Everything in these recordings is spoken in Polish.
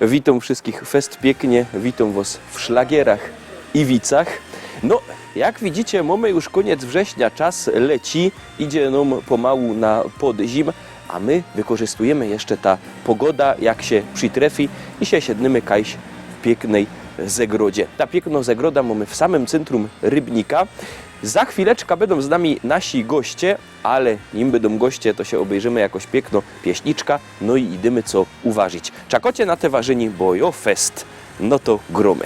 Witam wszystkich fest pięknie, witam was w szlagierach i wicach. No, jak widzicie, mamy już koniec września, czas leci, idzie nam pomału na podzim, a my wykorzystujemy jeszcze ta pogoda, jak się przytrefi i się siednymy kajś w pięknej zagrodzie. Ta piękna zagroda mamy w samym centrum Rybnika. Za chwileczkę będą z nami nasi goście, ale nim będą goście, to się obejrzymy jakoś piękno pieśniczka, no i idziemy co uważyć. Czakocie na te ważyni, bo jo fest, no to gromy.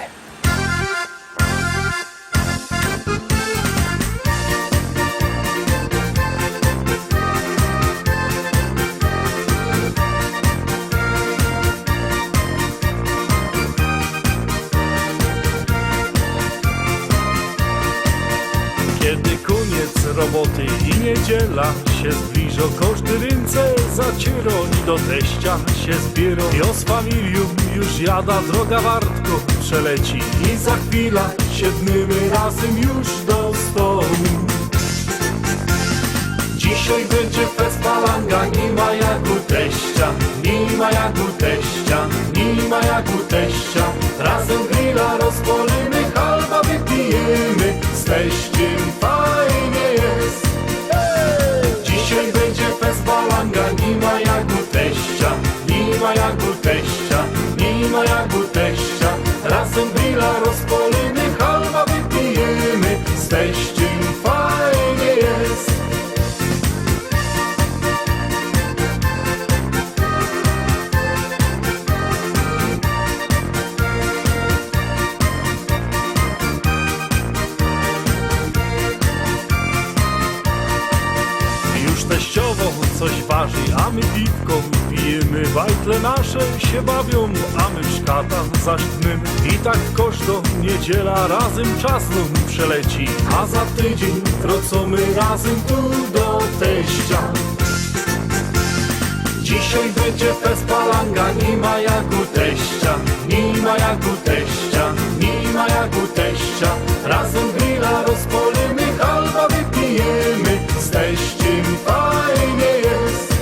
Kiedy koniec roboty i niedziela się zbliżą, każdy ręce zaciero i do teścia się zbierą. Jo z familią już jada, droga wartko przeleci i za chwilę siednymy razem już do stołu. Dzisiaj będzie fest palanga, nie ma jak u teścia, nie ma jak u teścia, nie ma jak u teścia. Razem grilla rozpalimy, halba wypijemy, z teściem fajnie jest. Dzisiaj będzie fest palanga, nie ma jak u teścia, nie ma jak u teścia, nie ma jak u teścia. Razem grilla rozpalimy, halba wypijemy, z teściem fajnie jest. Teściowo coś waży, a my piwko pijemy. Bajtle nasze się bawią, a my w szkata zasztnymy. I tak każdą niedziela razem czas nam przeleci, a za tydzień wrócimy razem tu do teścia. Dzisiaj będzie fest palanga, nie ma jak u teścia, nie ma jak u teścia, nie ma jak u teścia. Razem grilla rozpalimy, halba wypijemy, z teściem fajnie jest.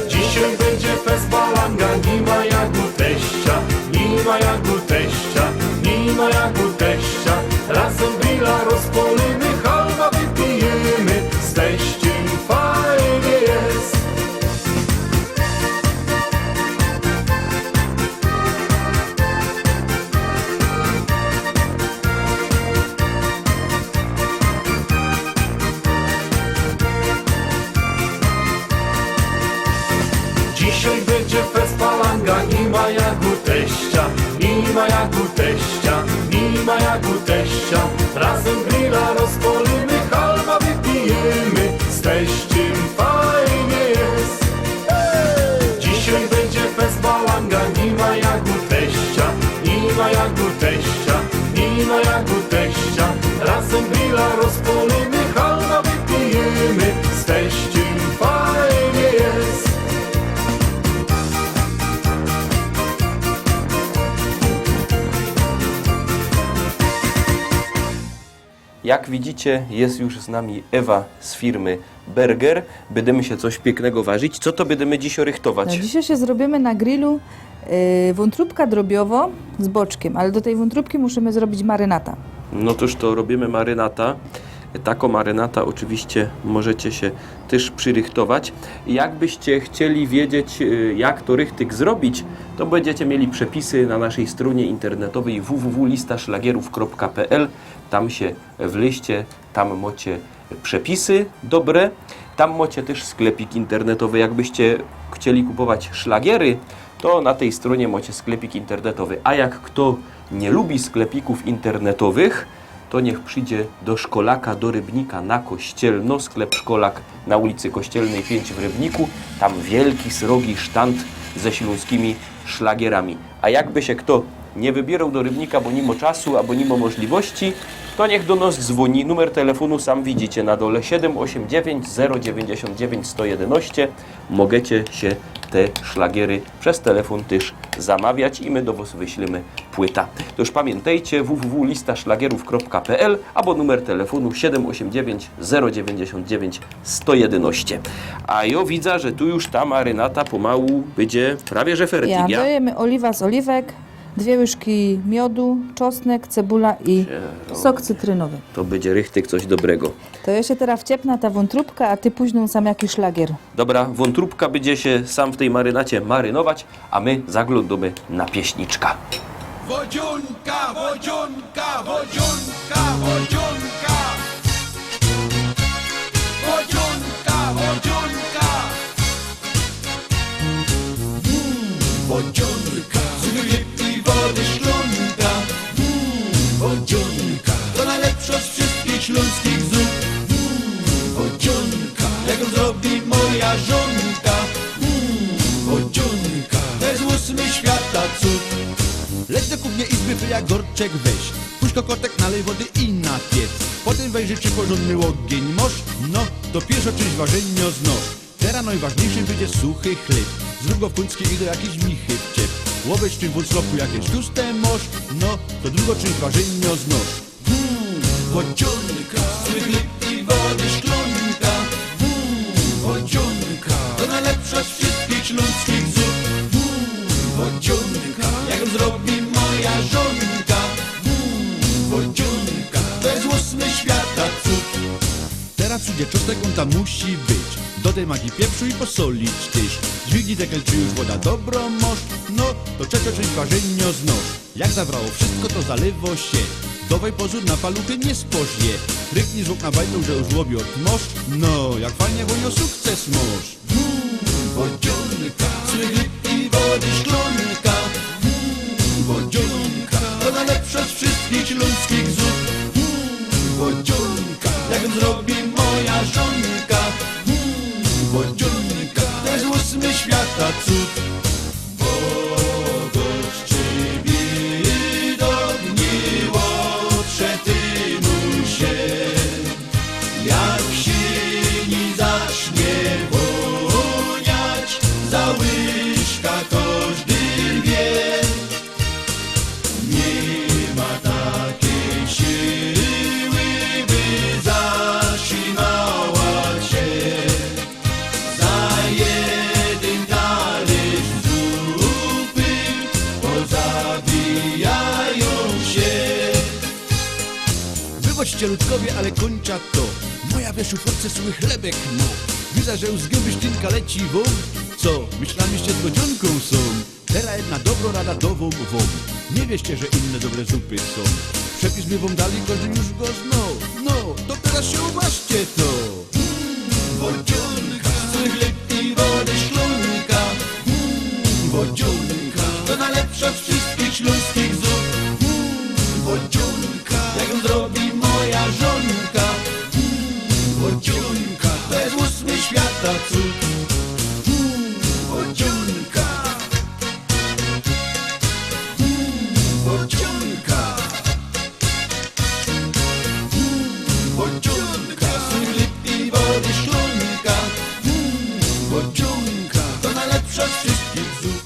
Dzisiaj będzie fest palanga, nie ma jak u teścia, nie ma jak u teścia, nie ma jak u teścia. Razem grilla rozpalimy, halba wypijemy, z teściem fajnie jest. Dzisiaj będzie fest palanga, nie ma jak u teścia, nie ma jak u teścia, nie ma jak u teścia. Razem grilla rozpalimy, halba wypijemy, z teściem fajnie jest. Dzisiaj będzie fest palanga, nie ma jak u teścia, nie ma jak u teścia, nie ma jak u teścia. Razem grilla rozpalimy, halba wypijemy, z teściem fajnie jest. Jak widzicie, jest już z nami Ewa z firmy Berger. Będziemy się coś pięknego ważyć. Co to będziemy dziś rychtować? No, dzisiaj się zrobimy na grillu wątróbka drobiowo z boczkiem, ale do tej wątróbki musimy zrobić marynata. No toż to robimy marynata. Taką marynata oczywiście możecie się też przyrychtować. Jakbyście chcieli wiedzieć, jak to rychtyk zrobić, to będziecie mieli przepisy na naszej stronie internetowej www.listaszlagierów.pl. Tam się wleźcie, tam macie przepisy dobre. Tam macie też sklepik internetowy. Jakbyście chcieli kupować szlagiery, to na tej stronie macie sklepik internetowy. A jak kto nie lubi sklepików internetowych, to niech przyjdzie do Szkolaka, do Rybnika na Kościelno, sklep Szkolak na ulicy Kościelnej 5 w Rybniku. Tam wielki, srogi sztand ze śląskimi szlagierami. A jakby się kto nie wybierał do Rybnika, bo nie ma czasu albo nie ma możliwości, to niech do nas dzwoni. Numer telefonu sam widzicie na dole 789 099 111. Możecie się te szlagiery przez telefon też zamawiać i my do Was wyślemy płyta. To już pamiętajcie www.listaszlagierów.pl albo numer telefonu 789 099 111. A ja widzę, że tu już ta marynata pomału będzie prawie że fertig, Ja ja? dajemy oliwa z oliwek, 2 łyżki miodu, czosnek, cebula i sok cytrynowy. To będzie rychtyk coś dobrego. To ja się teraz wciepna ta wątróbka, a ty później sam jakiś szlagier. Dobra, wątróbka będzie się sam w tej marynacie marynować, a my zaglądamy na pieśniczka. Wodzionka, wodzionka, wodzionka, wodzionka. Wodzionka, wodzionka. Wodzionka, z i wody szklonka. Wodzionka, to najlepsza z wszystkich śląskich zup. Wodzionka, jak ją zrobi moja żonka. Wodzionka, to jest 8 świata cud. Leć do kuchni i zbyt jak gorczek weź. Puść kokotek, nalej wody i na piec. Potem wejrzy czy porządny ogień mosz. No, to pierwsza część ważenia znosz. Teraz najważniejszy będzie suchy chleb. Zrób go w puński i do jakiejś michy wciep. Łoweć czym w slopu jakieś tłuste mosz. No, to drugą część ważenia znosz. Wodzionka, suchy chleb i wody szklonka. Wodzionka, to najlepsza z wszystkich śląskich zup. Wodzionka, jak ją zrobi moja żonka. Wodzionka, to jest 8 świata cud. Teraz przyjdzie czosnek, on tam musi być. Dodaj magii pieprzu i posolić tyś. Dźwignij dekel, czy już woda dobro mosz. No, to trzecia część ważenia znosz. Jak zabrało wszystko, to zalewo się. Dawaj pozór na paluchy, nie spożnie. Ryknij z okna bajną, że już łobi od mosz. No, jak fajnie wonio sukces mosz. Wodzionka, chleb i wody szklonka. Wodzionka, to najlepsza z wszystkich śląskich zup. Wodzionka, jak ją zrobi moja żonka. Wodzionka, to jest 8 świata cud. Pogoszczy widok miłotrze tymu się. Jak w sieni zacznie woniać, za łyżka każdy wie. Nie ma takiej siły, by zatrzymała się. Za jeden talerz zupy pozabijają się. Wychodźcie ludkowie, ale kończa to. Moja we szufladce suły chlebek no. Widzę, że z gęby sztynka leci wam. Co, myślamiście z godzionką są? Teraz jedna dobra rada do wam. Nie wieście, że inne dobre zupy są. Przepis my wam dali, każdy już go znał. No, to teraz się uważcie to. Wodzionka, suły chleb i wody szklonka. Wodzionka, to najlepsza z wszystkich śląskich zup. Wodzionka, jak ją zrobi moja żonka. Wodzionka, to jest 8 świata cud. Wodzionka. Wodzionka. Wodzionka, chleb i wody szklonka. Wodzionka, to najlepsza z wszystkich zup.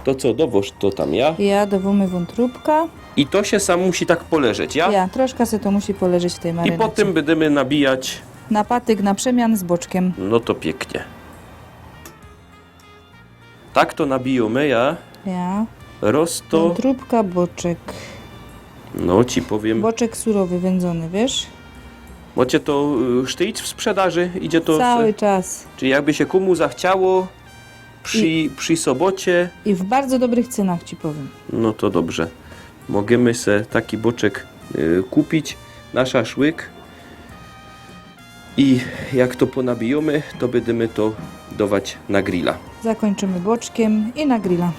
To co, dowoż to tam ja? Ja dawamy wątróbka. I to się sam musi tak poleżeć, ja? Ja, troszkę se to musi poleżeć w tej I marynacie. potem będziemy nabijać. Na patyk, na przemian z boczkiem. No to pięknie. Tak to nabijamy, ja. Ja. Rosto. Wątróbka, boczek. No ci powiem. Boczek surowy, wędzony, wiesz? Macie to sztyć w sprzedaży? Idzie to. Cały czas. Czyli jakby się komu zachciało przy sobocie, I w bardzo dobrych cenach ci powiem. no to dobrze. Możemy se taki boczek kupić na szaszłyk. I jak to ponabijemy, to będziemy to dawać na grilla. Zakończymy boczkiem i na grilla.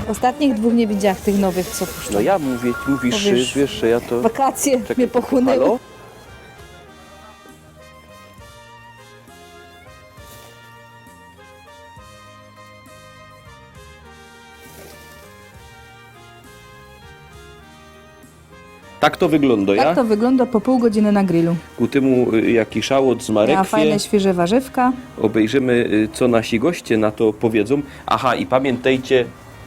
Ostatnich 2 nie widziałam tych nowych, co puszczą. No ja mówisz, Powiesz, wiesz, że ja to... Wakacje Czekaj, mnie pochłonęły. halo? tak to wygląda, ja? Tak to wygląda po pół godziny na grillu. Ku temu jaki szałot z Ja marekwie. fajne, świeże warzywka. Obejrzymy, co nasi goście na to powiedzą. Aha, i pamiętajcie,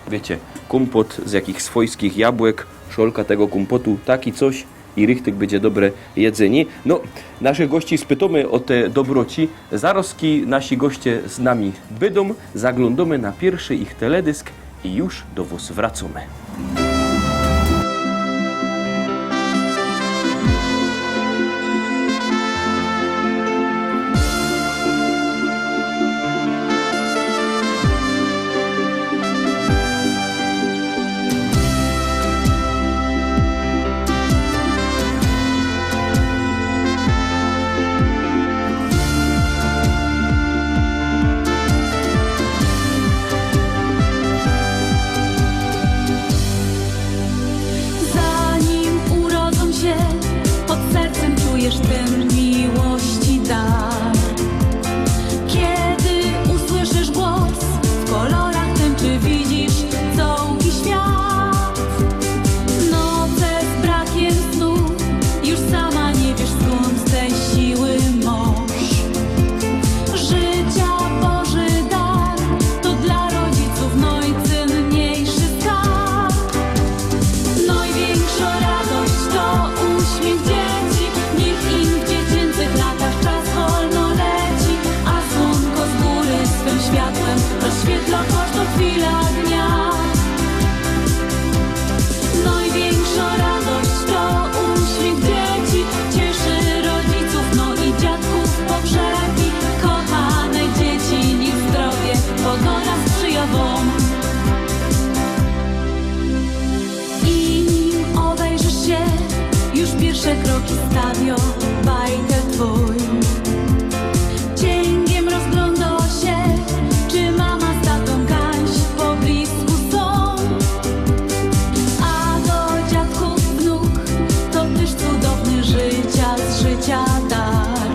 wiecie, kompot z jakich swojskich jabłek, szolka tego kompotu, taki coś i rychtyk będzie dobre jedzenie. No, naszych gości spytamy o te dobroci. Zaroski nasi goście z nami bydą, zaglądamy na pierwszy ich teledysk i już do was wracamy. Zanim urodzą się, pod sercem czujesz ten miłości dar. Kiedy usłyszysz głos, w kolorach tęczy widzisz całki świat. Noce z brakiem snu, już sama nie wiesz skąd tej siły moż. Życia Boży dar, to dla rodziców najcenniejszy skarb. Największa radość to uśmiech dzieci, niech im w dziecięcych latach czas wolno leci, a słonko z góry swym światłem rozświetla każdą chwilę dnia. Największa radość to uśmiech dzieci, cieszy rodziców, no i dziadków pogrzebi. Kochane dzieci, niech zdrowie pogoda sprzyja wam. I nim obejrzysz się, już pierwsze kroki stawią bajkę twój. Cięgiem rozgląda się, czy mama z tatą Kaś po blisku są. A do dziadków wnuk to też cudowny życia z życia dar.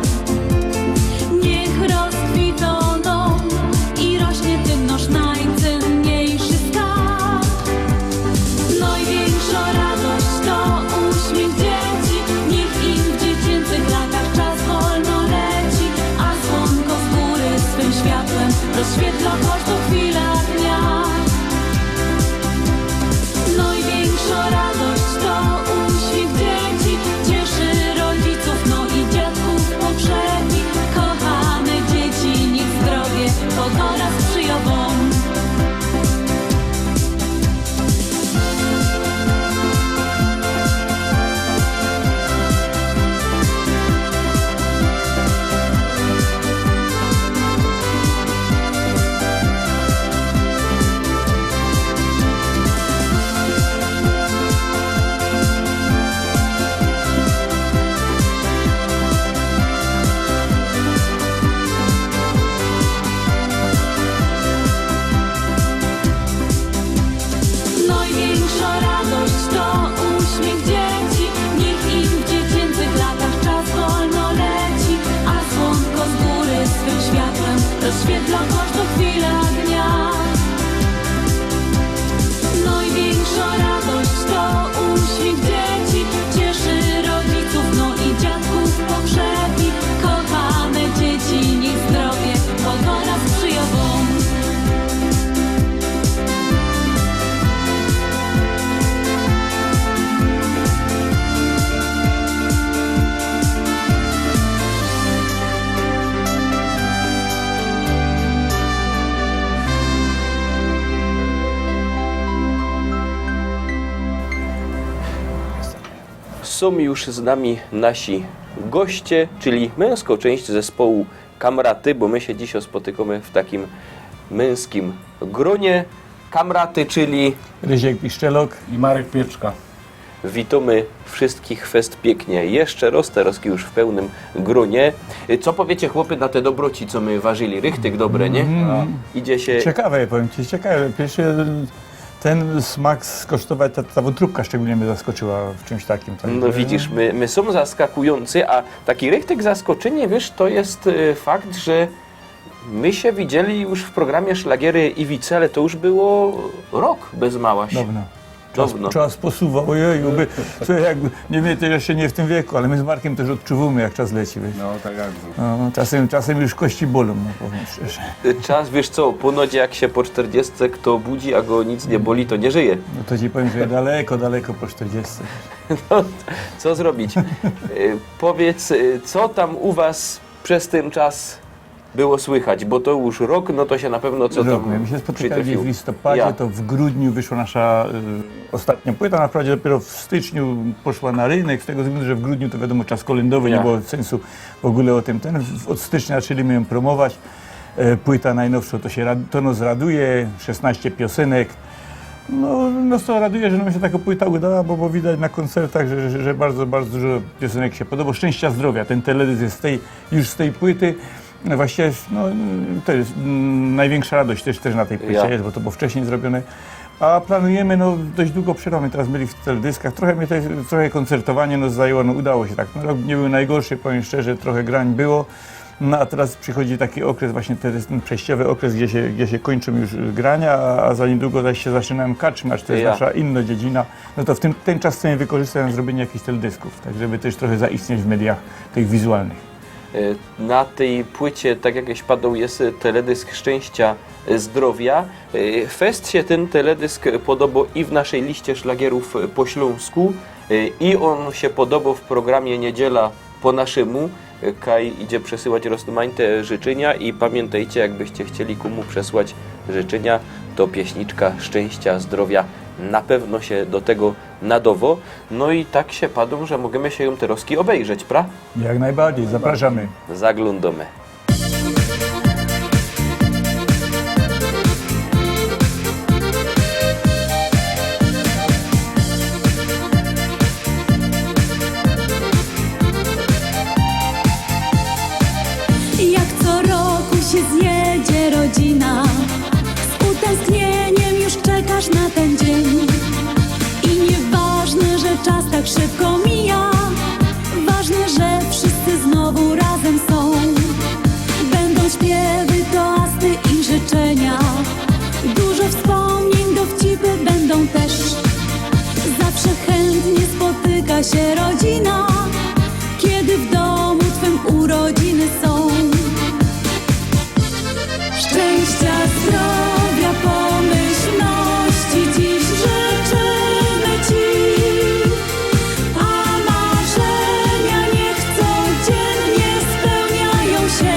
Niech rozkwitą dom i rośnie tym nasz najcenniejszy skarb. Największa radość to uśmiech dzieci, niech im w dziecięcych latach czas wolno leci, a słonko z góry swym światłem rozświetla każdą chwilę dnia. Największa radość to uśmiech dzieci, cieszy rodziców, no i dziadków pogrzebi. Kochane dzieci, niech zdrowie pogoda sprzyja wam. Największa radość to uśmiech dzieci, niech im w dziecięcych latach czas wolno leci, a słonko z góry swym światłem rozświetla każdą chwilę dnia. Największa radość to uśmiech dzieci, cieszy rodziców, no i dziadków pogrzebi. Kochane dzieci, niech zdrowie pogoda sprzyja wam. Są już z nami nasi goście, czyli męską część zespołu Kamraty, bo my się dzisiaj spotykamy w takim męskim gronie. Kamraty, czyli Rysiek Piszczelok. I Marek Pieczka. witamy wszystkich fest pięknie. Jeszcze raz, teraz już w pełnym gronie. Co powiecie chłopy na te dobroci, co my ważyli? Rychtyk dobre, nie? Idzie się... Ciekawe, powiem Ci, ciekawe. Pierwszy ten smak skosztować, ta wątróbka szczególnie mnie zaskoczyła w czymś takim. Tak? No widzisz, my są zaskakujący, a taki rychtyk zaskoczenie, wiesz, to jest fakt, że my się widzieli już w programie Szlagiery i Wice, ale to już było rok bez mała się. Dawno. Dawno. Czas posuwa, ojeju, słuchaj, jakby, nie wiem, to jeszcze nie w tym wieku, ale my z Markiem też odczuwamy, jak czas leci, wiesz. No tak jak to. No, czasem już kości bolą, no powiem szczerze. Czas, wiesz co, ponoć jak się po 40 kto budzi, a go nic nie boli, to nie żyje. No to ci powiem, że daleko, daleko po 40. No, co zrobić? Powiedz, co tam u was przez ten czas było słychać? Bo to już rok, no to się na pewno co tam My się spotykali przytrafiło. w listopadzie, Ja. to w grudniu wyszła nasza ostatnia płyta, naprawdę dopiero w styczniu poszła na rynek, z tego względu, że w grudniu to wiadomo czas kolędowy, Ja. nie było sensu w ogóle o tym. Od stycznia zaczęliśmy ją promować. Płyta najnowsza to nas raduje, 16 piosenek. No, nas to raduje, że nam się taka płyta udała, bo widać na koncertach, że bardzo, bardzo dużo piosenek się podoba. Szczęścia, zdrowia, ten teledysk jest już z tej płyty. Właściwie no, to jest największa radość też na tej płycie Ja. jest, bo to było wcześniej zrobione. A planujemy, no dość długo przerwamy, teraz byli w teledyskach, trochę koncertowanie nas zajęło, no udało się tak. No, rok nie był najgorszy, powiem szczerze, trochę grań było. No a teraz przychodzi taki okres, właśnie ten przejściowy okres, gdzie się kończą już grania, a za niedługo zaś się zaczynają karczmy, aż to jest Ja. nasza inna dziedzina. No to ten czas chcemy wykorzystać na zrobienie jakichś teledysków, tak żeby też trochę zaistnieć w mediach tych wizualnych. Na tej płycie, tak jak padał, jest teledysk Szczęścia, Zdrowia. Fest się ten teledysk podobał i w naszej liście szlagierów po śląsku, i on się podobał w programie Niedziela po naszemu. Kaj idzie przesyłać rozmaite życzenia i pamiętajcie, jakbyście chcieli komu przesłać życzenia, to pieśniczka Szczęścia, Zdrowia na pewno się do tego nadowo. No i tak się padą, że możemy się ją teraz obejrzeć, pra? Jak najbardziej, zapraszamy. Zaglądamy. Jak co roku się zjedzie rodzina, z utęsknieniem już czekasz na ten dzień. I nieważne, że czas tak szybko mija, ważne, że wszyscy znowu razem są. Będą śpiewy, toasty i życzenia, dużo wspomnień, dowcipy będą też. Zawsze chętnie spotyka się rodzina, kiedy w domu twym urodziny są. Szczęścia, zdrowia, pomyślności dziś życzymy ci, a marzenia niech codziennie spełniają się.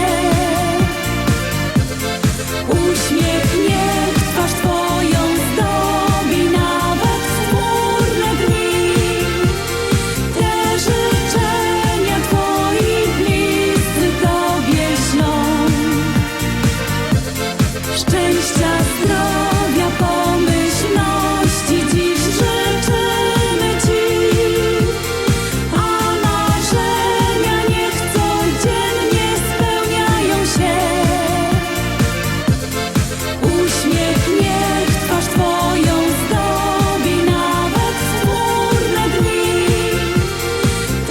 Uśmiech niech twarz twoją zdobi nawet w chmurne dni. Te życzenia twoi bliscy tobie ślą. Szczęścia, zdrowia, pomyślności dziś życzymy ci, a marzenia niech codziennie spełniają się. Uśmiech niech twarz twoją zdobi nawet w chmurne dni.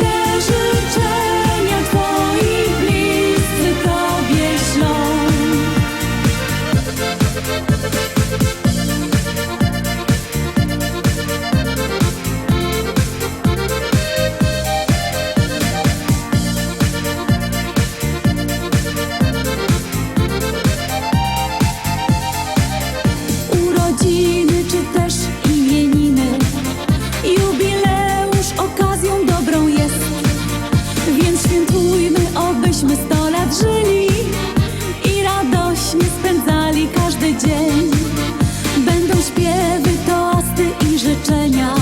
Te życzenia twoi bliscy tobie ślą. Urodziny czy też imieniny, jubileusz okazją dobrą jest, więc świętujmy, obyśmy 100 lat żyli i radośnie spędzali każdy dzień. Będą śpiewy, toasty i życzenia,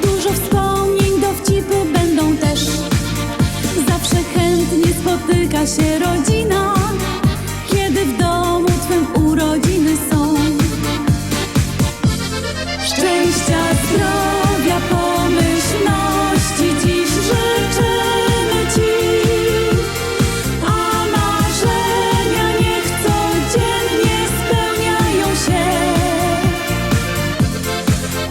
dużo wspomnień, dowcipy będą też. Zawsze chętnie spotyka się rodzina, kiedy w domu twym urodziny są. Szczęścia, zdrowia, pomyślności dziś życzymy ci, a marzenia niech codziennie spełniają się.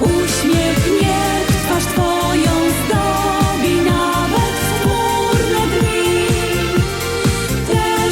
Uśmiech niech twarz twoją zdobi nawet w chmurne dni. Te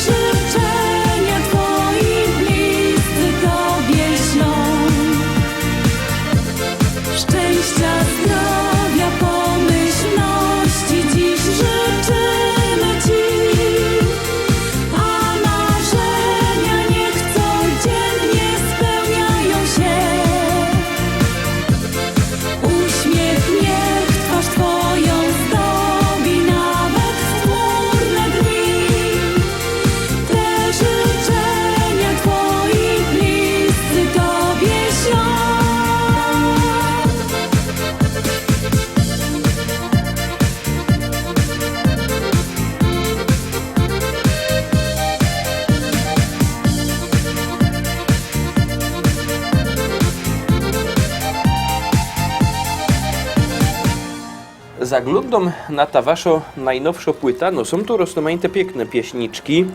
zaglądam na ta wasza najnowsza płyta, no są tu rozmaite piękne pieśniczki.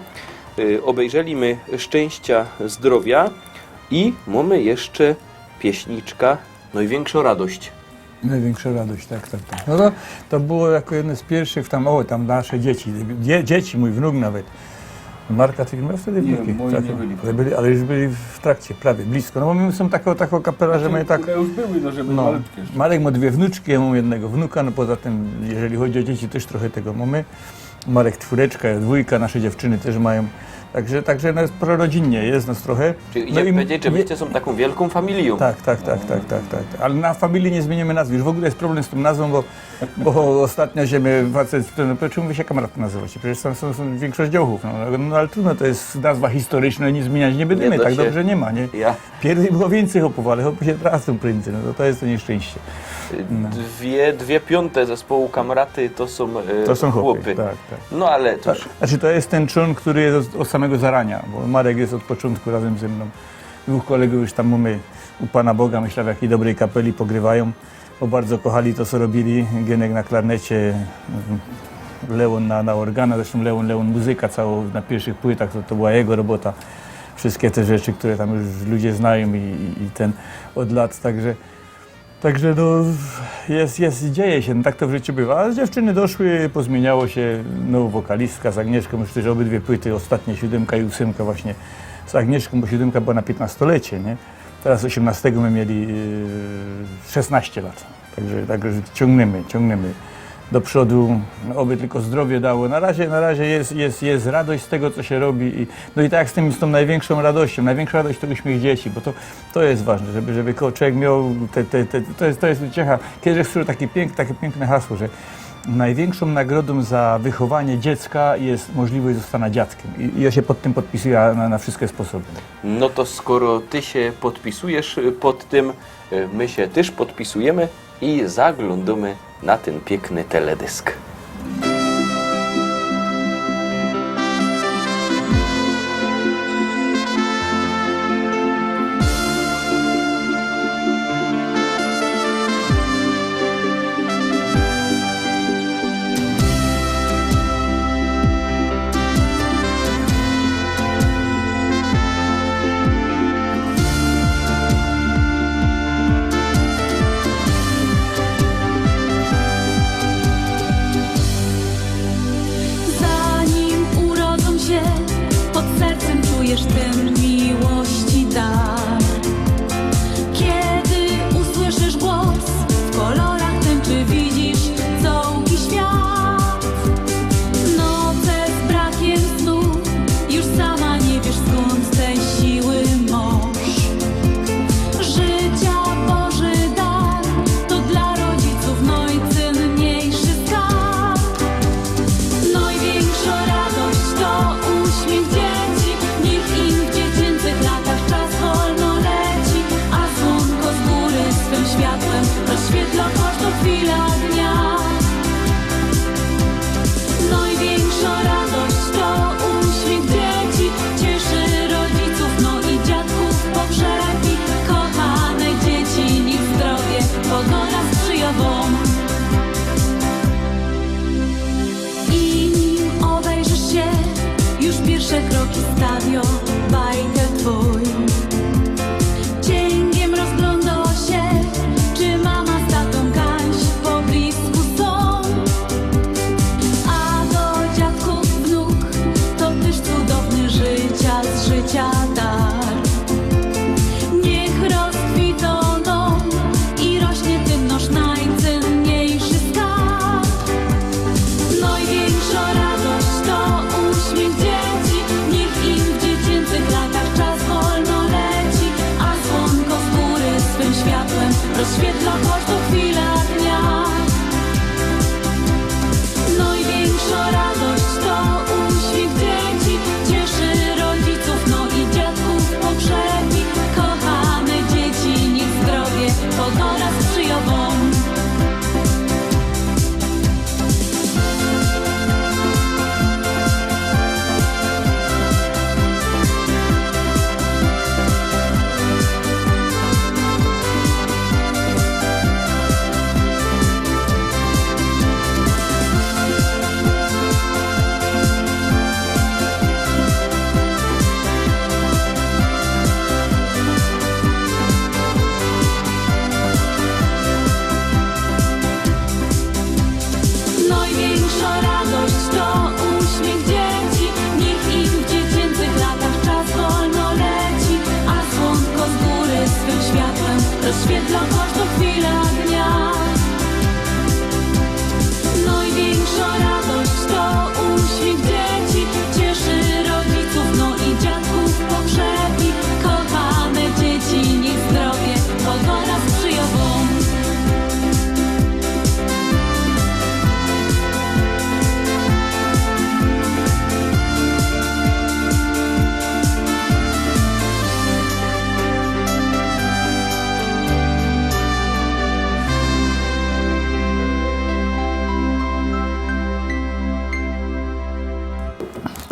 Obejrzeliśmy Szczęścia, Zdrowia i mamy jeszcze pieśniczka Największa Radość. Największa radość, tak. No to było jako jedno z pierwszych tam nasze dzieci, dzieci, mój wnuk nawet. Marka, ty miał wtedy wnuki? moi Tak, nie byli. ale już byli w trakcie, prawie, blisko. No bo my są taką kapela, że my tak... Które już były, no żeby No, malutkie jeszcze. Marek ma 2 wnuczki, ja mam jednego wnuka, no poza tym, jeżeli chodzi o dzieci, też trochę tego mamy. Marek 4, ja 2, nasze dziewczyny też mają. Także no jest prorodzinnie, jest nas trochę. Czyli No idzie i powiedzieć, że wyście są taką wielką familią. tak. Ale na familii nie zmienimy nazwy. Już w ogóle jest problem z tą nazwą, bo ostatnio się my facet, no czemu wy się kameradkę nazywacie? Przecież tam są większość dziołchów. No ale trudno, to jest nazwa historyczna, nic zmieniać nie będziemy, Nie da tak się. dobrze nie ma, nie? Ja Kiedyś było więcej chłopów, ale chłopy się tracą prędzej, no to jest to nieszczęście. dwie piąte zespołu Kamraty to są chłopy. Tak. No ale to już Znaczy to jest ten człon, który jest od samego zarania, bo Marek jest od początku razem ze mną. 2 kolegów już tam mamy u Pana Boga, myślę w jakiej dobrej kapeli pogrywają, bo bardzo kochali to, co robili. Gienek na klarnecie, Leon na organa, zresztą Leon muzyka całą na pierwszych płytach, to była jego robota. Wszystkie te rzeczy, które tam już ludzie znają i ten od lat, Także no, dzieje się, no tak to w życiu bywa. A dziewczyny doszły, pozmieniało się, nową wokalistka z Agnieszką, już też obydwie płyty, ostatnie 7 i 8 właśnie z Agnieszką, bo 7 była na 15-lecie, nie? Teraz 18 my mieli 16 lat, także ciągniemy do przodu, oby tylko zdrowie dało. Na razie jest radość z tego, co się robi. No i tak jak z tą największą radością. Największa radość to uśmiech dzieci, bo to jest ważne, żeby człowiek miał, to jest uciecha. Kiedyś słyszałem takie piękne hasło, że największą nagrodą za wychowanie dziecka jest możliwość zostania dziadkiem. I ja się pod tym podpisuję na wszystkie sposoby. no to skoro ty się podpisujesz pod tym, my się też podpisujemy i zaglądamy na ten piękny teledysk. Zanim urodzą się, pod sercem czujesz ten miłości dar. Kiedy usłyszysz głos, w kolorach tęczy widzisz całki świat. Noce z brakiem snu, już sama nie wiesz skąd te siły masz. Życia Boży dar, to dla rodziców najcenniejszy skarb. Największa radość to uśmiech dzieci, niech im w dziecięcych latach czas wolno leci, a słonko z góry swym światłem rozświetla każdą chwilę dnia. Największa radość to uśmiech dzieci, cieszy rodziców, no i dziadków pogrzeby. Kochane dzieci, niech zdrowie pogoda sprzyja wam. I nim obejrzysz się, już pierwsze kroki stawią bajkę twój. Cięgiem rozgląda się, czy mama z tatą Kaś po blisku są. A do dziadków wnuk, to też cudowny życia z życia dar. Niech rozkwitą dom i rośnie tym nasz najcenniejszy skarb. Największa radość to uśmiech dzieci, niech im w dziecięcych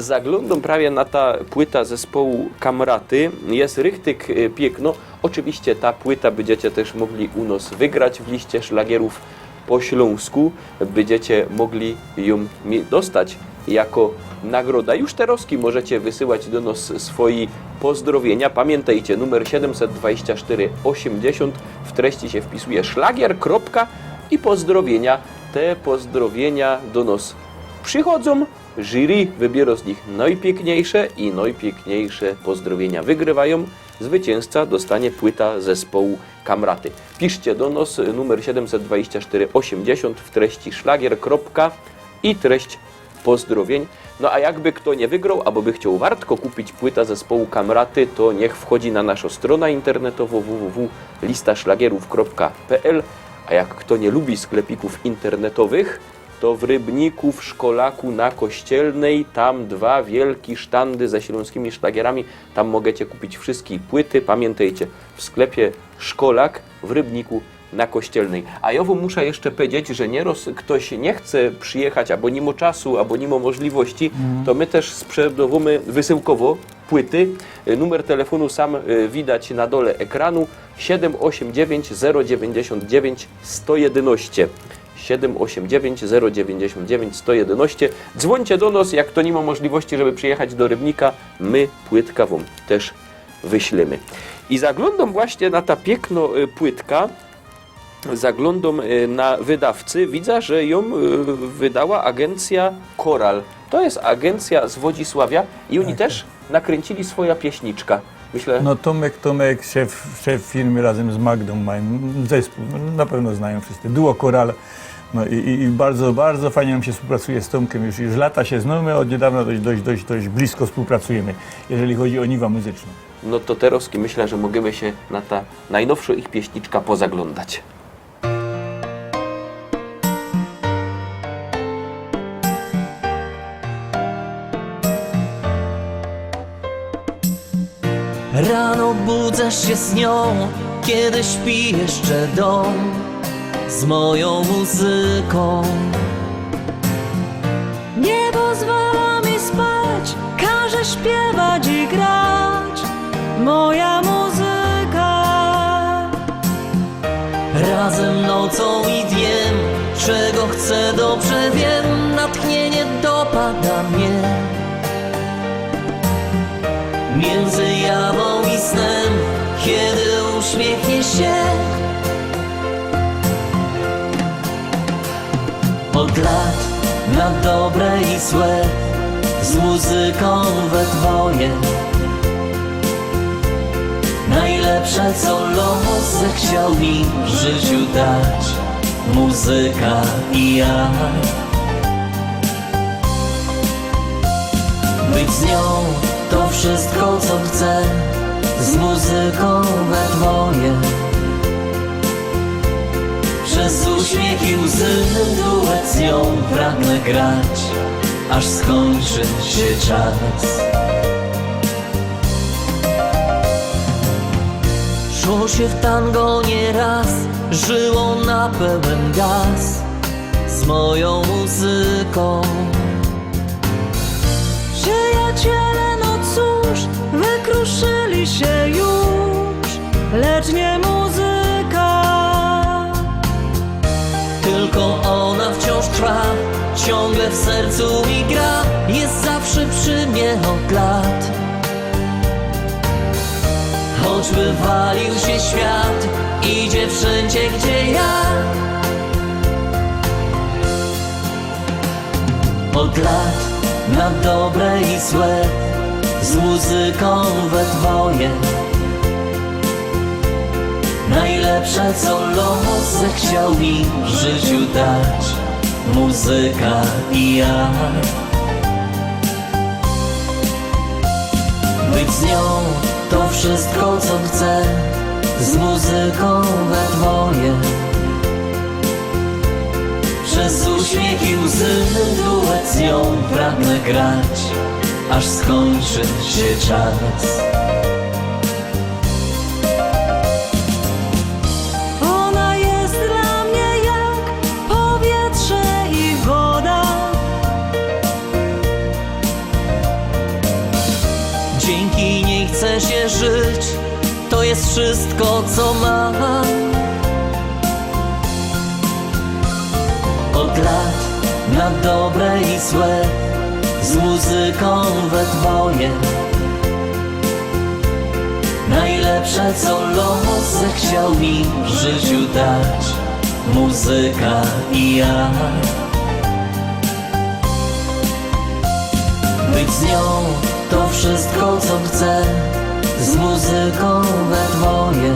zaglądam prawie na ta płyta zespołu Kamraty. Jest rychtyk piękno. Oczywiście ta płyta będziecie też mogli u nas wygrać w liście szlagierów po śląsku. Będziecie mogli ją dostać jako nagroda. Już teraz możecie wysyłać do nas swoje pozdrowienia. Pamiętajcie, numer 72480, w treści się wpisuje szlagier, i pozdrowienia. Te pozdrowienia do nas przychodzą. Jury wybiera z nich najpiękniejsze i najpiękniejsze pozdrowienia wygrywają. Zwycięzca dostanie płyta zespołu Kamraty. Piszcie do nas numer 72480 w treści szlagier, i treść pozdrowień. No a jakby kto nie wygrał, albo by chciał wartko kupić płyta zespołu Kamraty, to niech wchodzi na naszą stronę internetową www.listaszlagierów.pl. A jak kto nie lubi sklepików internetowych, to w Rybniku, w Szkolaku na Kościelnej, tam 2 wielkie sztandy ze śląskimi szlagierami, tam możecie kupić wszystkie płyty. Pamiętajcie, w sklepie Szkolak w Rybniku na Kościelnej. A ja wam muszę jeszcze powiedzieć, że nieraz ktoś nie chce przyjechać, albo nie ma czasu, albo nie ma możliwości, to my też sprzedawamy wysyłkowo płyty. Numer telefonu sam widać na dole ekranu: 789 099 111. 789 099 111. Dzwońcie do nas, jak to nie ma możliwości, żeby przyjechać do Rybnika, my płytka wam też wyślemy. I zaglądam właśnie na ta piękno płytka, zaglądam na wydawcy, widzę, że ją wydała agencja Koral. To jest agencja z Wodzisławia i oni też nakręcili swoja pieśniczka. Myślę, No Tomek, szef firmy razem z Magdą mają zespół, no, na pewno znają wszyscy, duo Koral. No i bardzo, bardzo fajnie nam się współpracuje z Tomkiem, już lata się znamy, od niedawna dość blisko współpracujemy, jeżeli chodzi o niwa muzyczną. no to teraz myślę, że możemy się na ta najnowsza ich pieśniczka pozaglądać. Rano budzasz się z nią, kiedy śpi jeszcze dom, z moją muzyką. Nie pozwala mi spać, każe śpiewać i grać moja muzyka. Razem nocą i dniem, czego chcę dobrze wiem, natchnienie dopada mnie. Między jawą i snem, kiedy uśmiechnie się. Od lat na dobre i złe, z muzyką we dwoje. Najlepsze co los zechciał mi w życiu dać, muzyka i ja. Być z nią to wszystko co chcę, z muzyką we dwoje. Przez uśmiech i łzy duet z nią pragnę grać, aż skończy się czas. Szło się w tango nieraz, żyło na pełen gaz z moją muzyką. Przyjaciele, no cóż, wykruszyli się już, lecz nie muzyka. Tylko ona wciąż trwa, ciągle w sercu mi gra, jest zawsze przy mnie od lat. Choćby walił się świat, idzie wszędzie gdzie ja. Od lat na dobre i złe, z muzyką we dwoje. Najlepsze co los zechciał mi w życiu dać, muzyka i ja. Być z nią to wszystko co chcę, z muzyką we dwoje. Przez uśmiech i łzy duet z nią pragnę grać, aż skończy się czas. Ona jest dla mnie jak powietrze i woda. dzięki niej chce się żyć. To jest wszystko, co mam. Od lat na dobre i złe, z muzyką we dwoje. Najlepsze, co los zechciał mi w życiu dać, muzyka i ja. Być z nią to wszystko, co chcę, z muzyką we dwoje.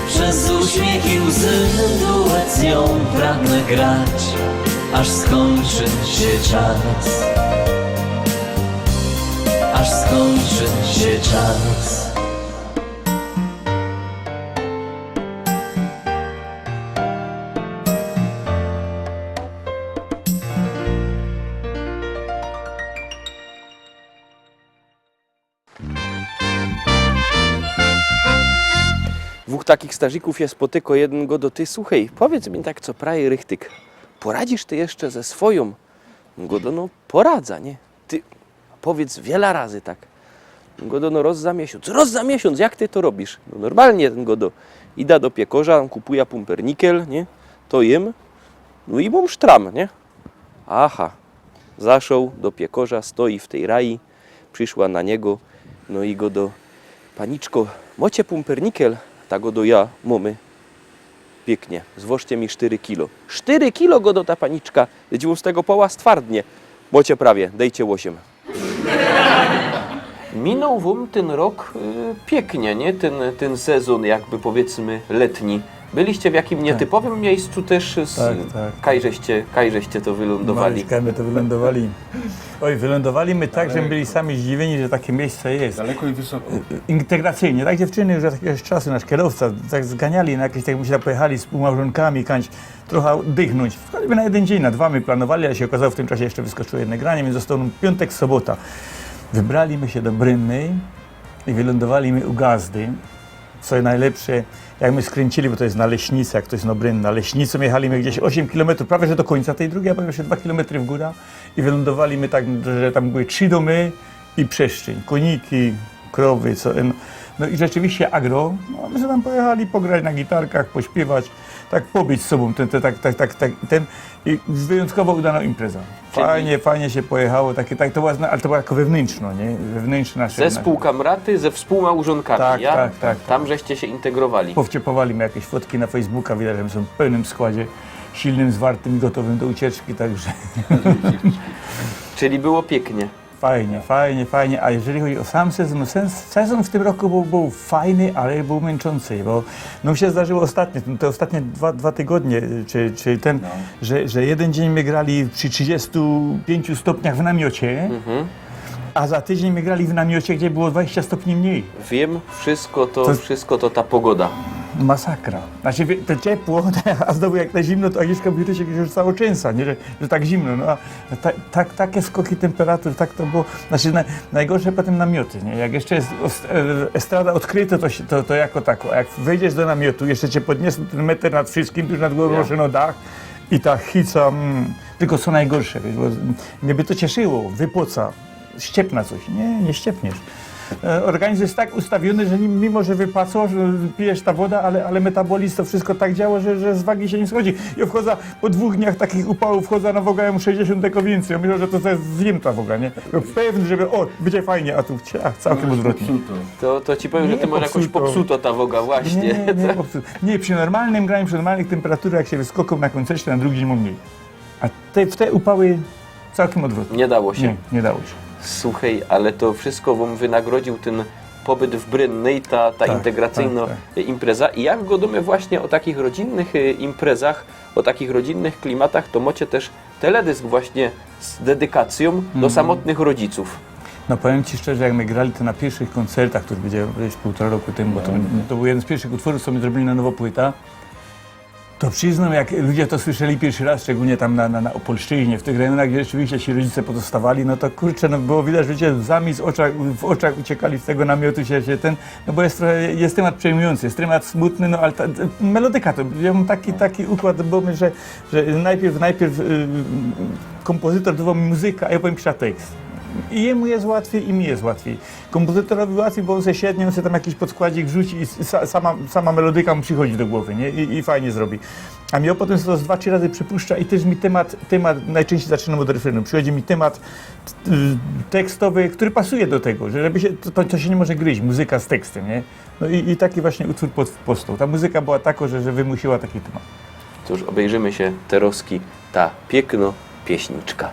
Przez uśmiech i łzy duet z nią pragnę grać, aż skończy się czas. Aż skończy się czas. Dwóch takich starzyków je spotyko, jeden go do ty, słuchaj, powiedz mi tak, co praje rychtyk, poradzisz ty jeszcze ze swoją? Godo, no poradza, nie? Ty powiedz wiele razy tak. Godo, no roz za miesiąc, jak ty to robisz? No normalnie ten godo ida do piekorza, on kupuje pumpernikel, nie? To jem, no i mam sztram, nie? Aha, zaszł do piekorza, stoi w tej rai, przyszła na niego, no i godo, paniczko, mocie pumpernikel? Tak go do ja, mamy. Pięknie, zwożcie mi 4 kilo. 4 kilo go do ta paniczka, dziwu z tego poła stwardnie. Mocie prawie, dejcie 8. Minął wam ten rok pięknie, nie? Ten sezon jakby powiedzmy letni. Byliście w jakim nietypowym miejscu też, kajżeście to wylądowali. My to wylądowali. Oj, wylądowali my tak, że byli sami zdziwieni, że takie miejsce jest. Daleko i wysoko. Integracyjnie, tak dziewczyny już od jakiegoś czasu, nasz kierowca, tak zganiali na jakieś, tak myślę, pojechali z półmałżonkami, kańć trochę dychnąć. Wchodzimy na jeden dzień, na 2 my planowali, ale się okazało, w tym czasie jeszcze wyskoczyło jedno granie, więc został nam piątek, sobota. Wybraliśmy się do Brynnej i wylądowaliśmy u Gazdy. Co najlepsze, jak my skręcili, bo to jest na Leśnicę, jak to jest Brynna, Leśnicą jechaliśmy gdzieś 8 km, prawie że do końca tej drugiej, a potem jeszcze 2 km w górę i wylądowaliśmy tak, że tam były 3 domy i przestrzeń, koniki, krowy, no i rzeczywiście agro, no my się tam pojechali pograć na gitarkach, pośpiewać, tak pobyć z sobą, i wyjątkowo udana impreza. Fajnie się pojechało, ale to było jako wewnętrzno, nie? Wewnętrzne nasze. Zespół kamraty ze współmałżonkami, tak. Tam żeście się integrowali. Powciepowaliśmy jakieś fotki na Facebooka, widać, że są w pełnym składzie, silnym, zwartym i gotowym do ucieczki, także Czyli było pięknie. Fajnie, a jeżeli chodzi o sam sezon, sezon w tym roku był fajny, ale był męczący, bo no się zdarzyło te ostatnie dwa tygodnie, czy ten, że jeden dzień my grali przy 35 stopniach w namiocie, a za tydzień my grali w namiocie, gdzie było 20 stopni mniej. Wiem, wszystko to ta pogoda. Masakra. Znaczy to ciepło, a znowu jak na zimno, to Agnieszka w biurze się rzucało częsa, nie? Że tak zimno. No, a takie skoki temperatur, tak to było. Znaczy najgorsze potem namioty, nie? Jak jeszcze jest estrada odkryta, to jako tako. A jak wejdziesz do namiotu, jeszcze cię podniosą ten metr nad wszystkim, już nad głową no dach i ta hica, tylko co najgorsze, wiesz, bo mnie by to cieszyło, wypoca, ściepna coś. Nie ściepniesz. Organizm jest tak ustawiony, że mimo, że wypłacą, że pijesz ta woda, ale metabolizm to wszystko tak działa, że z wagi się nie schodzi. I wchodzę po 2 dniach takich upałów, wchodzę na wogę, ja mu 60 deko więcej. Ja myślę, że to jest zjem ta woga, nie? Pewny, żeby będzie fajnie, a tu całkiem odwrotnie. To ci powiem, że ty masz jakoś popsuto ta woga, właśnie. Nie, przy normalnym graniu, przy normalnych temperaturach, jak się wyskoką na koncercie, na drugi dzień mam mniej. A w te upały całkiem odwrotnie. Nie dało się. Nie dało się. Słuchaj, ale to wszystko wam wynagrodził ten pobyt w Brynnej, ta integracyjna impreza. I jak godamy właśnie o takich rodzinnych imprezach, o takich rodzinnych klimatach, to macie też teledysk właśnie z dedykacją do samotnych rodziców. No powiem Ci szczerze, jak my grali to na pierwszych koncertach, który będzie gdzieś 1,5 roku temu, bo to był jeden z pierwszych utworów, co my zrobili na nowo płyta. To przyznam, jak ludzie to słyszeli pierwszy raz, szczególnie tam na Opolszczyźnie, w tych rejonach, gdzie rzeczywiście ci rodzice pozostawali, no to kurczę, no było widać, że ludzie łzami w oczach uciekali z tego namiotu no bo jest temat przejmujący, jest temat smutny, no ale melodyka to, ja mam taki układ, bo my, że najpierw kompozytor dawał mi muzykę, a ja powiem pisać tekst. I jemu jest łatwiej, i mi jest łatwiej. Kompozytorowi łatwiej, bo on se siednie, on sobie tam jakiś podskładzik wrzuci i sama melodyka mu przychodzi do głowy, nie? I fajnie zrobi. A mnie potem to z 2-3 razy przypuszcza i też mi temat najczęściej zaczynam od refrenu. Przychodzi mi temat tekstowy, który pasuje do tego, że żeby się, to się nie może gryźć, muzyka z tekstem, nie? No i taki właśnie utwór powstał. Ta muzyka była taka, że wymusiła taki temat. Cóż, obejrzymy się Teroski, ta piękno pieśniczka.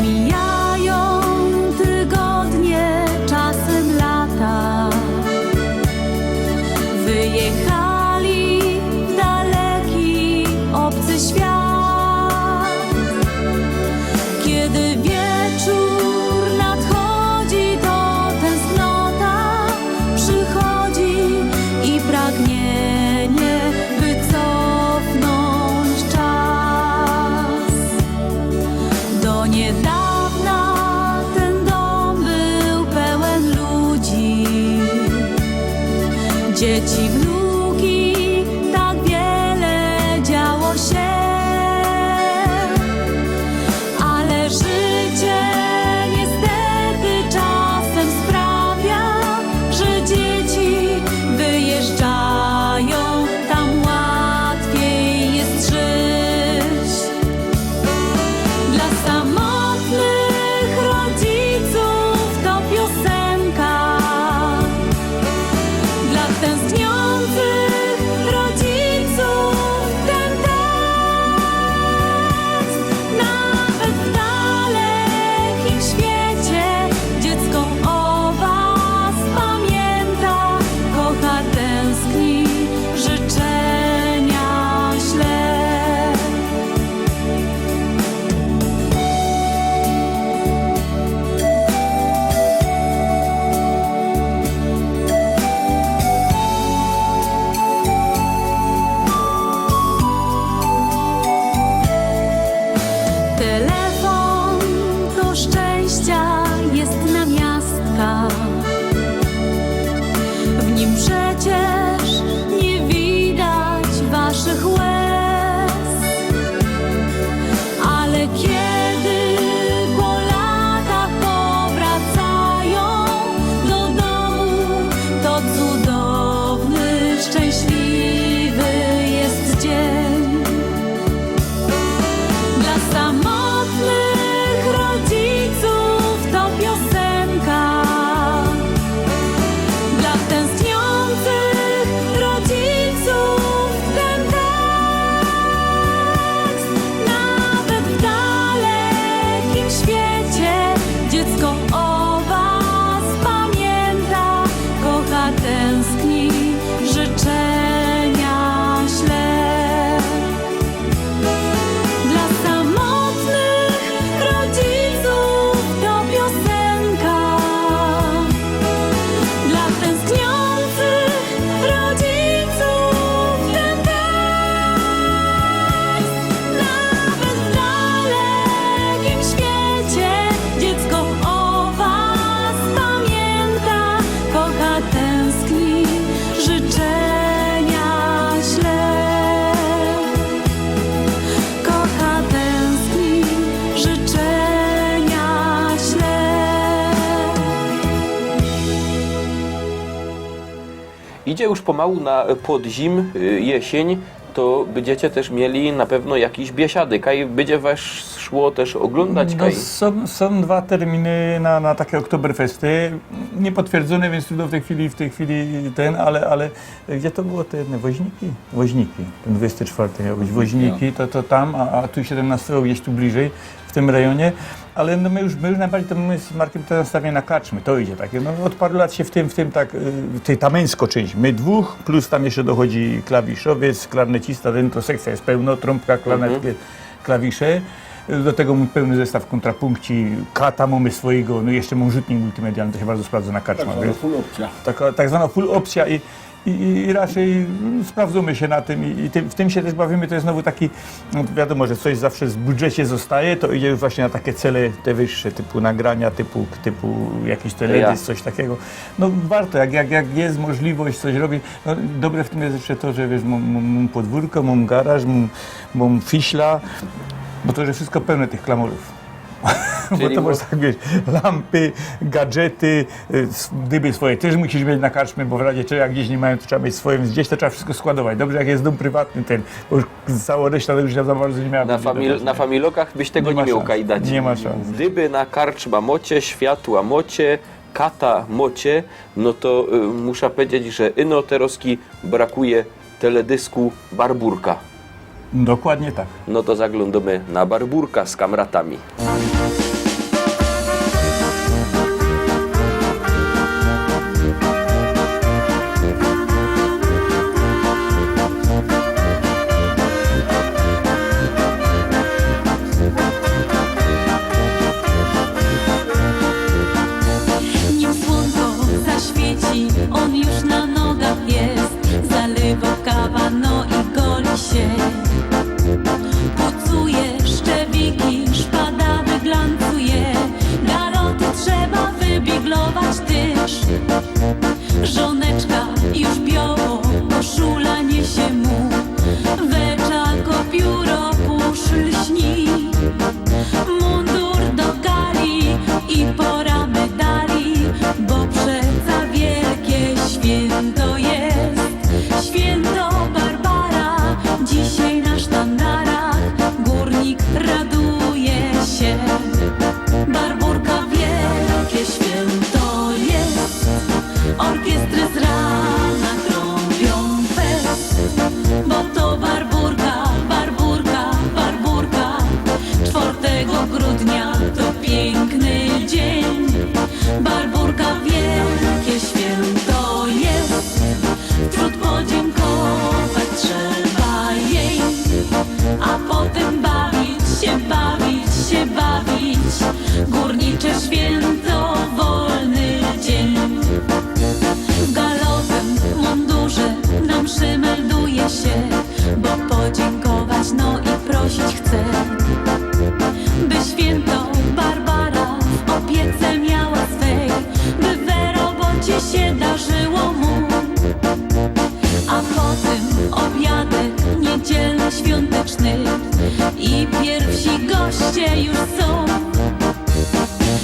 Mijają tygodnie, czasem lata. Wyjechali w daleki, obcy świat. Kiedy wieczór nadchodzi, to tęsknota przychodzi i pragnienie, by cofnąć czas. Do niedawna ten dom był pełen ludzi, dzieci, wnuki, tak wiele działo się. Ale życie niestety czasem sprawia, że dzieci wyjeżdżają, tam łatwiej jest żyć. Dla samotnych rodziców to piosenka, dla tęskniących rodziców ten tekst. Nawet w dalekim świecie dziecko o was pamięta, kocha, tęskni, życzenia śle. Telefon to szczęścia jest namiastka. W nim przecież nie widać waszych łez. Ale kiedy po latach powracają do domu, to cudowny, szczęśliwy jest dzień. Dla samotnych rodziców to piosenka, dla tęskniących rodziców ten tekst. Nawet w dalekim świecie dziecko o was pamięta, kocha, tęskni, życzenia śle. Dla samotnych rodziców to piosenka, dla tęskniących rodziców ten tekst. Nawet w dalekim świecie dziecko o was pamięta, kocha, tęskni, życzenia śle. Kocha, tęskni, życzenia śle. Idzie już pomału na podzim, jesień, to będziecie też mieli na pewno jakiś biesiady. Kaj będzie was szło też oglądać, No, kaj? są 2 terminy na takie Oktoberfesty, niepotwierdzone, więc trudno w tej chwili ale gdzie to było te jedne? Woźniki, ten 24 miał być Woźniki, to tam, a tu 17 gdzieś tu bliżej, w tym rejonie, ale no my już najbardziej to my z Markiem to nastawieni na karczmy, to idzie takie, no od paru lat się w tym tak, ta męsko część, my 2, plus tam jeszcze dochodzi klawiszowiec, klarnecista, ten to sekcja jest pełno, trąbka, klarnetki, klawisze. Do tego mam pełny zestaw kontrapunkci, kata mamy swojego, no i jeszcze mam rzutnik multimedialny, to się bardzo sprawdza na karczmach. Full opcja. Tak zwana full opcja I raczej sprawdzamy się na tym w tym się też bawimy. To jest znowu taki, no wiadomo, że coś zawsze w budżecie zostaje, to idzie już właśnie na takie cele te wyższe, typu nagrania, typu jakiś teledysk, coś takiego. No warto, jak jest możliwość coś robić. No, dobre w tym jest jeszcze to, że wiesz, mam podwórko, mam garaż, mam fiśla, bo to jest wszystko pełne tych klamorów. Bo to masz tak, wiesz, lampy, gadżety, dyby swoje też musisz mieć na karczmie, bo w razie czego jak gdzieś nie mają, to trzeba mieć swoje, więc gdzieś to trzeba wszystko składować. Dobrze, jak jest dom prywatny bo już cała reszta to już za bardzo nie miała. Na familokach byś tego nie miał kajdać. Nie ma szans. Dyby na karczma mocie, światła mocie, kata mocie, no to muszę powiedzieć, że ino teroski brakuje teledysku Barburka. Dokładnie tak. No to zaglądamy na Barburka z kamratami. Nim słonko zaświeci, on już na nogach jest. Zalewa kawa, no i goli się. Pucuje szczewiki, szpada wyglancuje. Garoty trzeba wybiglować też. Żoneczka już biało, koszula niesie mu. Weczako pióro puszl śni. Mundur do gali i pora medali, bo przeca wielkie święto jest. Święto Barbara, dzisiaj na sztandarach górnik raduje się. Barburka wielkie święto jest, orkiestry z rana trąbią fest, bo to Barburka, Barburka, Barburka. 4 grudnia to piękny dzień. Barburka wielkie święto jest, wśród podziękować trzeba jej, a potem bawić się, bawić się, bawić. Górnicze święto, wolny dzień. W galowym mundurze nam przymelduje się, bo podziękować, no i prosić chce, by święto Barbara w opiece miała swej, by we robocie się darzyło mu. A potem obiadek niedzielny, świąteczny i pierwsi goście już są.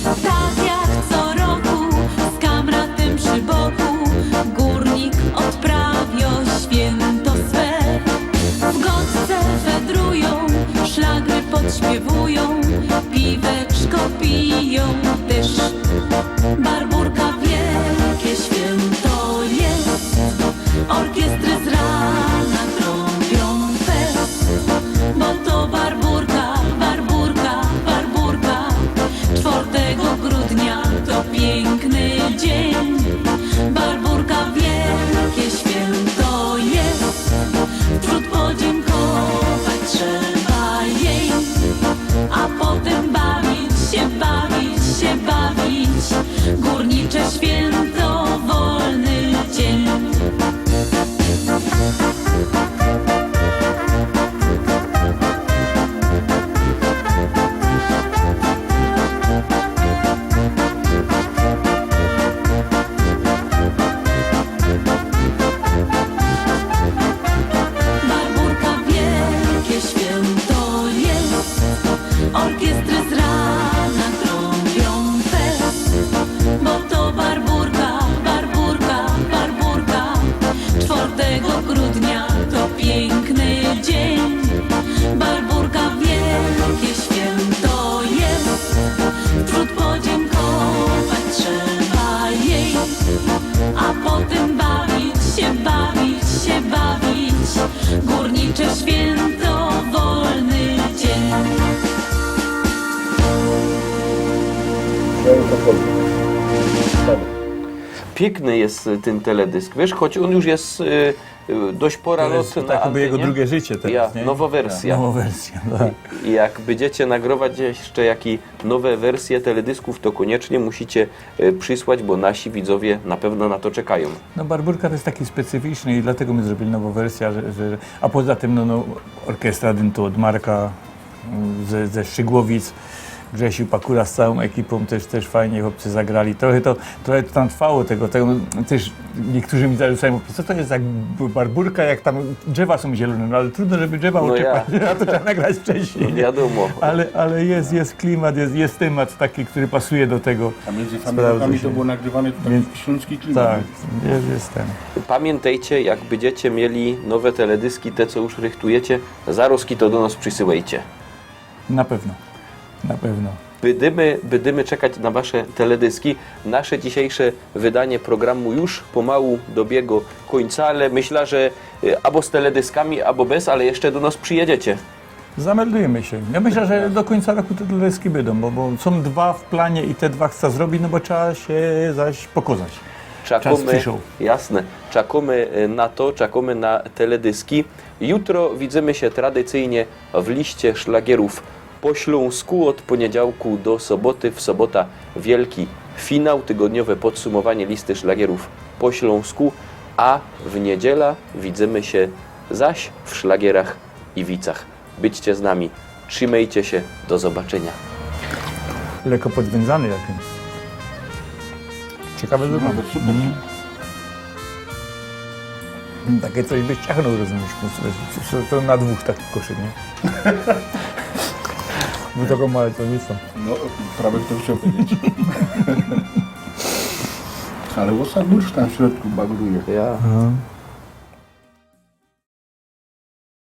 Tak jak co roku z kamratem przy boku górnik odprawia święto swe. W gąsce wędrują, szlagry podśpiewują, piweczko piją też. Barburka wielkie święto jest, orkiestry z rana trąbią fest, bo to Barburka, Barburka, Barburka. 4 grudnia to piękny dzień. Barburka wielkie święto jest, wśród podziękować trzeba jej, a potem bawić się, bawić się, bawić. Górnicze święto, wolny dzień. Barburka wielkie święto jest, orkiestry z rana trąbią fest, bo to Barburka, Barburka, Barburka. 4 grudnia to piękny dzień. Barburka wielkie święto jest, wśród podziękować trzeba jej, a potem bawić się, bawić się, bawić. Górnicze święto, wolny dzień. Piękny jest ten teledysk, wiesz, choć on już jest dość pora To jest lot na tak jakby jego antenie. drugie życie teraz, nie? Nowa wersja. Nowa wersja, tak. I jak będziecie nagrywać jeszcze jakie nowe wersje teledysków, to koniecznie musicie przysłać, bo nasi widzowie na pewno na to czekają. No Barburka to jest taki specyficzny i dlatego my zrobili nową wersję, a poza tym no, orkiestra dyntu od Marka ze Szczygłowic, Grzesiu Pakura z całą ekipą też fajnie chłopcy zagrali. Trochę to tam trwało tego też niektórzy mi zarzucają, co to jest za Barburka, jak tam drzewa są zielone, no ale trudno, żeby drzewa uczepać, a to trzeba nagrać wcześniej. Nie? Wiadomo. Ale jest klimat, jest temat taki, który pasuje do tego. A między Sprawdza familiami się. to było nagrywane to taki śląski klimat. Tak, jest ten. Pamiętajcie, jak będziecie mieli nowe teledyski, te co już rychtujecie, zaroski to do nas przysyłajcie. Na pewno. Na pewno. Będziemy czekać na wasze teledyski. Nasze dzisiejsze wydanie programu już pomału dobiega końca, ale myślę, że albo z teledyskami, albo bez, ale jeszcze do nas przyjedziecie. Zameldujemy się. Ja myślę, że do końca roku te teledyski będą, bo są dwa w planie i te dwa chcę zrobić, no bo trzeba się zaś pokazać. Czas przyszedł. Jasne, czekamy na to, czekamy na teledyski. Jutro widzimy się tradycyjnie w liście szlagierów po śląsku od poniedziałku do soboty. W sobota wielki finał, tygodniowe podsumowanie listy szlagierów po śląsku, a w niedziela widzimy się zaś w szlagierach i wicach. Byćcie z nami, trzymajcie się, do zobaczenia. Lekko podwiązany jakimś. Ciekawe, że mamy. Super. Takie coś byś ciachnął, rozumiesz? To na dwóch takich koszy, nie? Bo taką małe to nie są. No, prawie to chciał powiedzieć. Ale łosa bursztyn w środku bagruje. Ja.